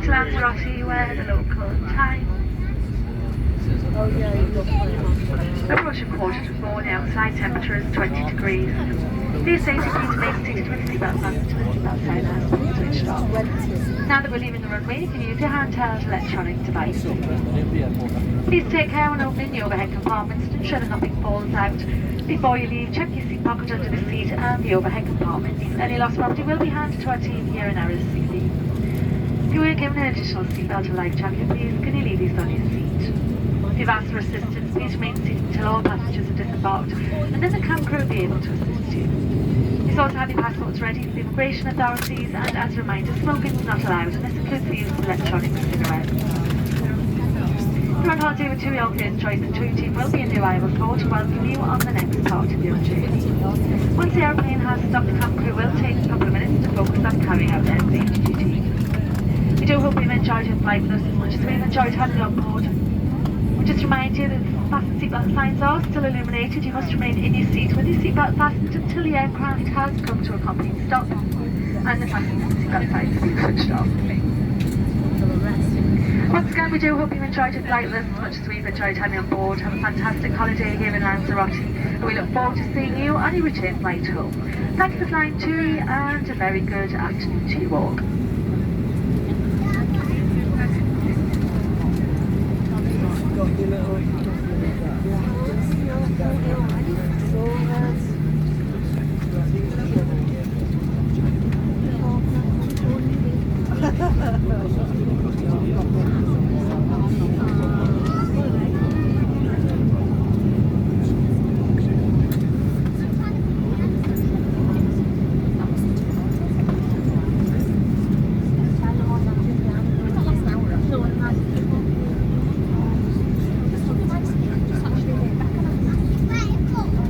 to Lanzarote, where the local time. Approaching 4:45, the outside temperature is 20 degrees. Please stay seated to make seated with seatbelt fastened to the seatbelt sign has been switched off. Now that we're leaving the runway, you can use your handheld electronic device. Please take care when opening the overhead compartments to ensure that nothing falls out. Before you leave, check your seat pocket under the seat and the overhead compartments. Any lost property will be handed to our team here in RSCB. If you were given an additional seatbelt or life jacket, please can you leave these on your seat? If you've asked for assistance, please remain seated until all passengers are disembarked, and then the cabin crew will be able to assist you. Please also have your passports ready for the immigration authorities, and as a reminder, smoking is not allowed, and this includes the use of electronic cigarettes. If you're on holiday with 2 young kids, choice and 2 team will be in the arrival call to welcome you on the next part of your journey. Once the airplane has stopped, the cabin crew will take a couple of minutes to focus on carrying out their safety duties. We do hope you've enjoyed your flight with us as much as we've enjoyed having you on board. We'll just remind you that the fasten seatbelt signs are still illuminated. You must remain in your seat with your seatbelt fastened until the aircraft has come to a complete stop and the fasten seatbelt signs have been switched off. Once again, we do hope you enjoyed your flight with us as much as we've enjoyed having you on board. Have a fantastic holiday here in Lanzarote, and we look forward to seeing you on your return flight home. Thanks for flying TUI, and a very good afternoon to you all.